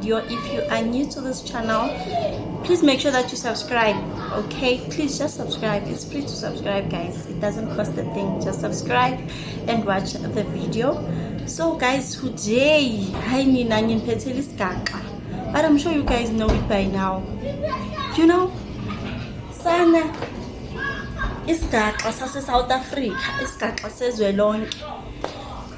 video. If you are new to this channel, please make sure that you subscribe. Okay, please just subscribe. It's free to subscribe, guys. It doesn't cost a thing. Just subscribe and watch the video. So guys, today but I'm sure you guys know it by now. You know, sana isigaxa sase South Africa, isigaxa sezwe lonke.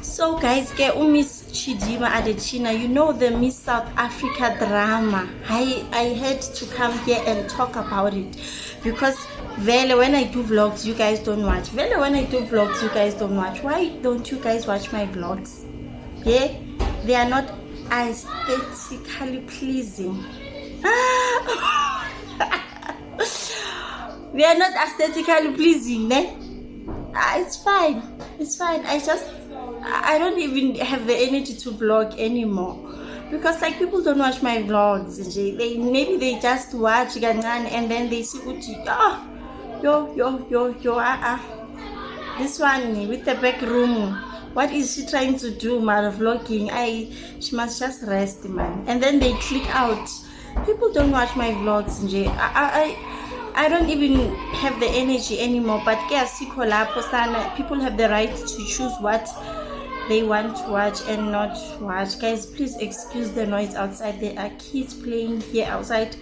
So guys, Miss Chidima Adetshina, you know the Miss South Africa drama. I had to come here and talk about it because Vele, when I do vlogs, you guys don't watch. Vele, when I do vlogs, you guys don't watch. Why don't you guys watch my vlogs? Yeah, they are not aesthetically pleasing. We are not aesthetically pleasing, ne? It's fine. It's fine. I don't even have the energy to vlog anymore because like people don't watch my vlogs. Maybe they just watch and then they see this one with the back room. What is she trying to do, man? Vlogging. She must just rest, man. And then they click out. People don't watch my vlogs. I don't even have the energy anymore. But people have the right to choose what they want to watch and not watch. Guys, please excuse the noise outside. There are kids playing here outside.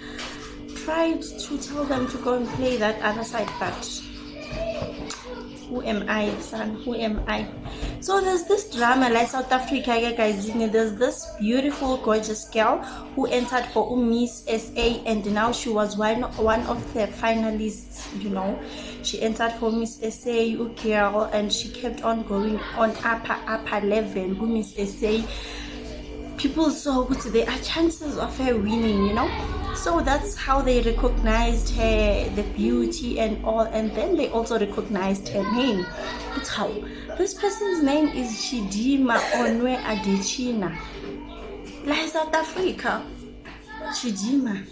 Tried to tell them to go and play that other side, but who am I, son? Who am I? So there's this drama like South Africa, guys. There's this beautiful, gorgeous girl who entered for Miss SA, and now she was one of the finalists. You know, she entered for Miss SA, girl, and she kept on going on upper level. Miss SA, people saw there are chances of her winning. You know. So that's how they recognized her, the beauty and all, and then they also recognized her name. That's how this person's name is Chidima Onwe Adetshina, like South Africa. Chidima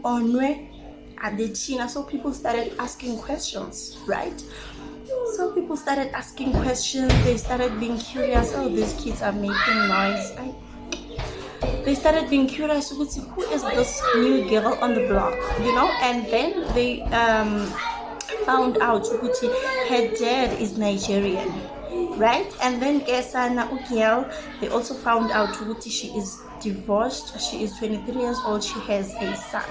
Onwe Adetshina. So people started asking questions, right? So people started asking questions. They started being curious. Oh, these kids are making noise. They started being curious, who is this new girl on the block, you know? And then they found out her dad is Nigerian, right? And then Kesana Ukiel, they also found out she is divorced. She is 23 years old. She has a son.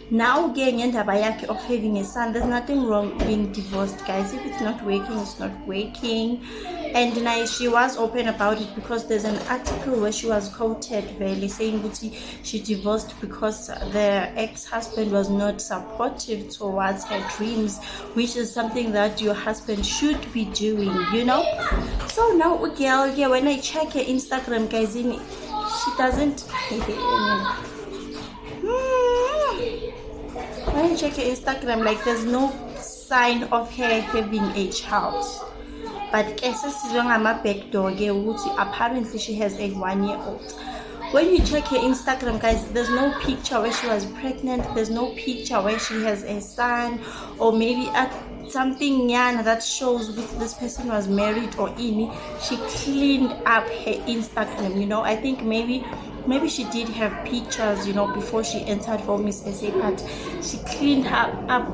Now getting into bayaki of having a son, there's nothing wrong being divorced, guys. If it's not working, it's not working. And now she was open about it because there's an article where she was quoted really saying that she divorced because the ex-husband was not supportive towards her dreams, which is something that your husband should be doing, you know. So now girl, yeah, when I check her Instagram, guys, she doesn't when I check her Instagram, like there's no sign of her having a child. But apparently she has a 1-year-old. When you check her Instagram, guys, there's no picture where she was pregnant. There's no picture where she has a son, or maybe something that shows this person was married or in. She cleaned up her Instagram, you know. I think maybe she did have pictures, you know, before she entered for Miss SA, but she cleaned up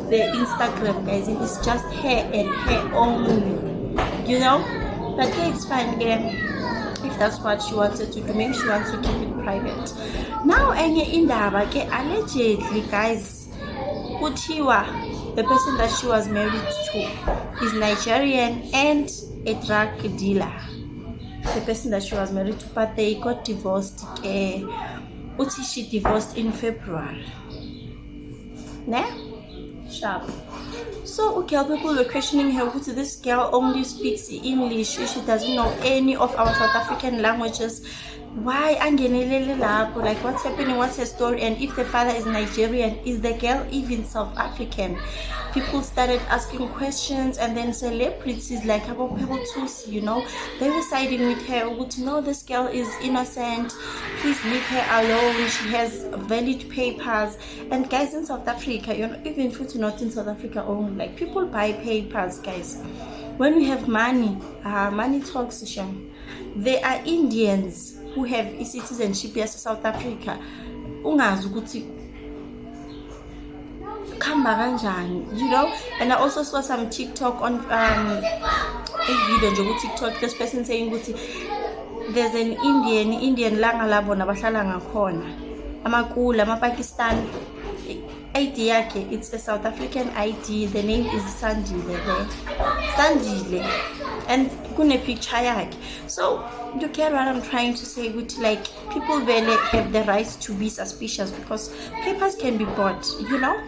the Instagram, guys. It is just her and her only. You know, but yeah, it's fine again. If that's what she wanted to do, maybe she wants to keep it private. Now, allegedly, guys, the person that she was married to is Nigerian and a drug dealer. The person that she was married to, but they got divorced. She divorced in February. Ne? Sharp. So people were questioning her. This girl only speaks English. She doesn't know any of our South African languages. Why angenelele lapho? Like, what's happening? What's her story? And if the father is Nigerian, is the girl even South African? People started asking questions, and then celebrities like Tusi, you know, they were siding with her. No, this girl is innocent. Please leave her alone. She has valid papers. And guys, in South Africa, you know, even if not in South Africa only, like people buy papers, guys. When we have money, money talks. There are Indians who have citizenship as South Africa. ungazi ukuthi khamba kanjani, you know. And I also saw some TikTok on a video nje ku TikTok, this person saying ukuthi there's an Indian langa labo nabahlala ngakhona amakula ama-Pakistan ID yakhe, it's a South African ID, the name is Sandile and kune picture yakhe. So you get what I'm trying to say, which like people really have the right to be suspicious because papers can be bought, you know.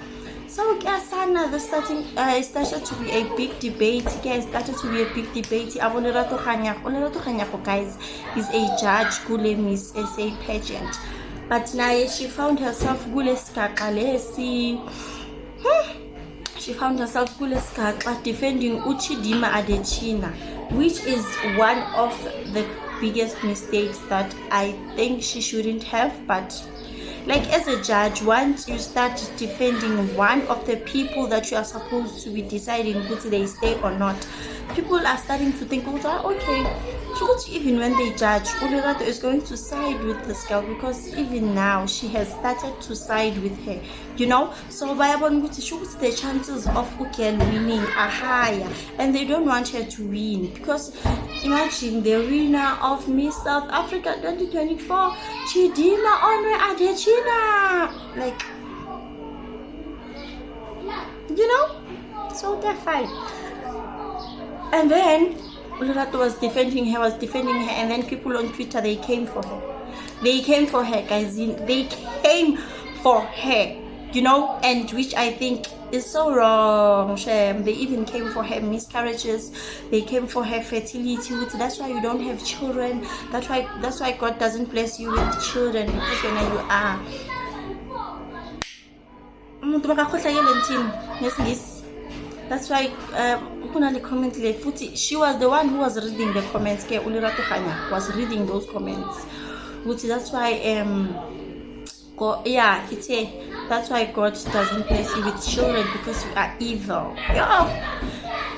So Sana, the started to be a big debate. Abonerato Kanyako, guys, is a judge kule Miss SA pageant. But now she found herself kule skakalesi. She found herself kule skaka defending Uchidima Adetshina, which is one of the biggest mistakes that I think she shouldn't have. But like as a judge, once you start defending one of the people that you are supposed to be deciding whether they stay or not, people are starting to think, oh, okay, even when they judge, Ulerato is going to side with this girl because even now she has started to side with her, you know. So the chances of Ukel winning are higher, and they don't want her to win because imagine the winner of Miss South Africa 2024, Chidima Onwe Adetshina, like, you know. So they're fine. And then Ulerato was defending her, and then people on Twitter, they came for her, guys. They came for her, you know, and which I think is so wrong. They even came for her miscarriages, they came for her fertility. That's why you don't have children. That's why God doesn't bless you with children, because when you are that's why she was the one who was reading the comments. Ulerato Kanya was reading those comments. That's why that's why God doesn't bless you with children, because you are evil.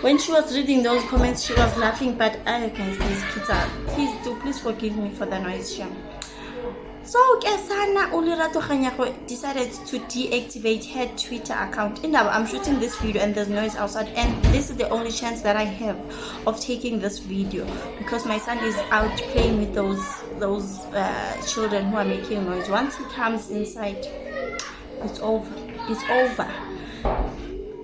When she was reading those comments, she was laughing, but guys, these kids are, please forgive me for the noise here. So Kesana Ulerato Kanyako decided to deactivate her Twitter account. And now I'm shooting this video and there's noise outside, and this is the only chance that I have of taking this video because my son is out playing with those children who are making noise. Once he comes inside, it's over.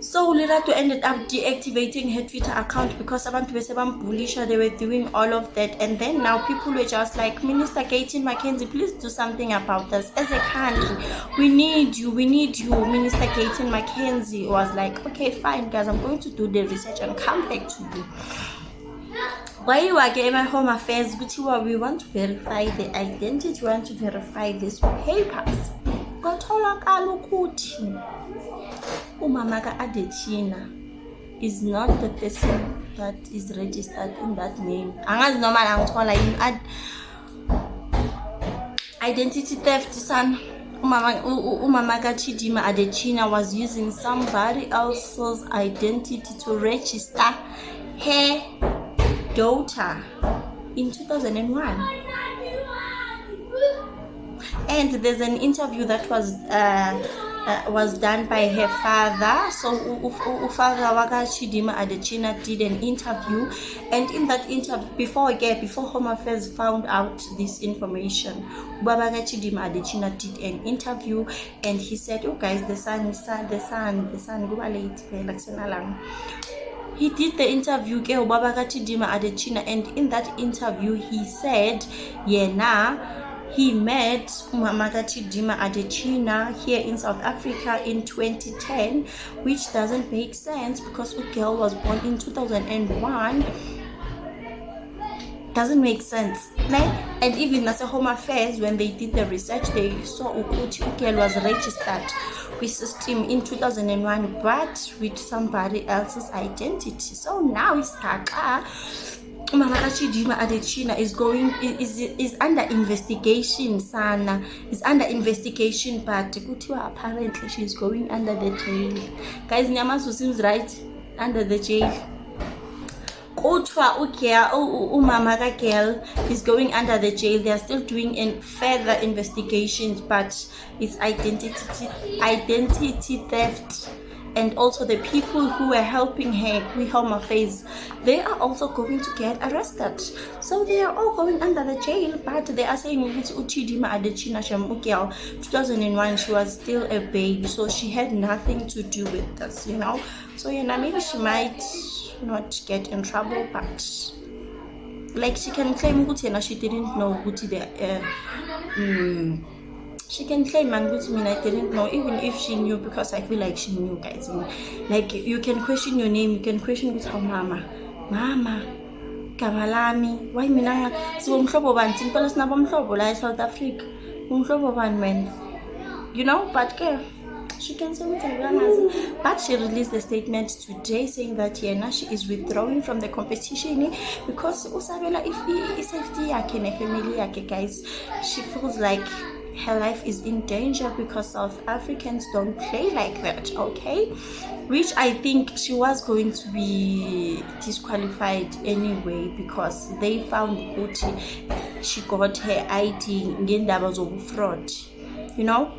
So Ulerato ended up deactivating her Twitter account because they were doing all of that, and then now people were just like, Minister Gayton McKenzie, please do something about this. As a country, we need you. Minister Gayton McKenzie was like, okay, fine guys, I'm going to do the research and come back to you. Why you are getting my Home Affairs, we want to verify the identity, we want to verify these papers. Umama Adetshina is not the person that is registered in that name. Identity theft, son. Umama Chidima Adetshina was using somebody else's identity to register her daughter in 2001. And there's an interview that was done by her father. So father Waka Chidima Adetshina did an interview, and in that interview, before Home Affairs found out this information, Baba Chidima Adetshina did an interview, and he said, oh guys, the son go late. He did the interview Baba Chidima Adetshina, and in that interview he said, he met Umama Chidima Adetshina here in South Africa in 2010, which doesn't make sense because Ukel was born in 2001. Doesn't make sense. And even as a Home Affairs, when they did the research, they saw Ukel was registered with system in 2001, but with somebody else's identity. So now it's Kaka. Umama Chidima Adetshina is under investigation, Sana. Is under investigation, but apparently she's going under the jail. Guys, Nyamasu seems right, under the jail. Kutwa umama ka girl is going under the jail. They are still doing further investigations, but it's identity theft. And also the people who were helping her, Home Affairs, they are also going to get arrested. So they are all going under the jail, but they are saying Uchidima Adechina Shamukiao 2001, she was still a baby, so she had nothing to do with this, you know. So maybe she might not get in trouble, but like she can claim she didn't know she can claim I didn't know, even if she knew, because I feel like she knew, guys. Like you can question your name, you can question with how mama Kamalami, why minanga so umhlobo bani simple sinabomhlobo la South Africa, umhlobo bani man, you know. But she can say what, but she released a statement today saying that she is withdrawing from the competition because usabela if safety yakhe ne family yakhe, guys. She feels like her life is in danger because South Africans don't play like that, okay? Which I think she was going to be disqualified anyway, because they found Uti, she got her ID ngendaba zobu fraud, you know.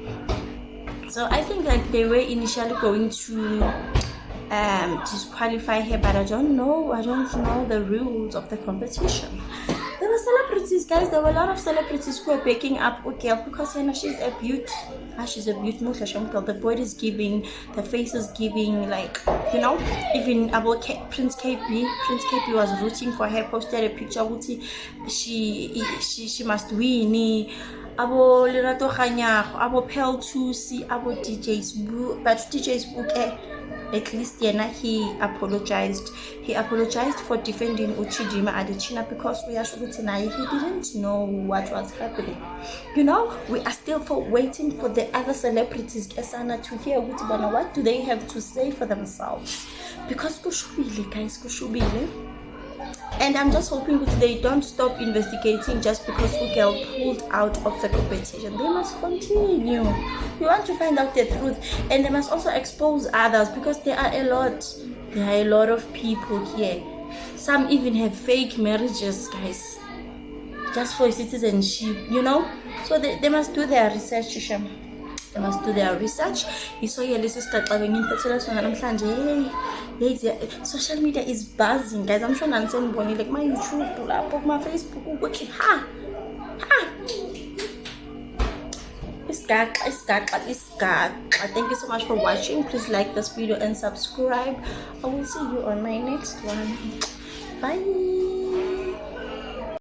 So I think that they were initially going to disqualify her, but I don't know the rules of the competition. There were celebrities, guys. There were a lot of celebrities who were backing up Ukel because she's a beaut. She's a beaut. The body is giving, the face is giving, like, you know. Even about Prince KP was rooting for her. Posted a picture. She must win. Abo Lerato Kganyago, abo Pearl Thusi, abo DJs, but DJs book. At least he apologized. He apologized for defending Uchidima Adechina because he didn't know what was happening. You know, we are still waiting for the other celebrities Kesana to hear what do they have to say for themselves. Because kushubile, guys, kushubile. And I'm just hoping that they don't stop investigating just because Ukel pulled out of the competition. They must continue. We want to find out the truth, and they must also expose others, because there are a lot. There are a lot of people here. Some even have fake marriages, guys, just for citizenship, you know. So they must do their research. They must do their research. You saw your list start having in social media is buzzing, guys. I'm sure Nansen Bonnie, like my YouTube, my Facebook, Thank you so much for watching. Please like this video and subscribe. I will see you on my next one. Bye.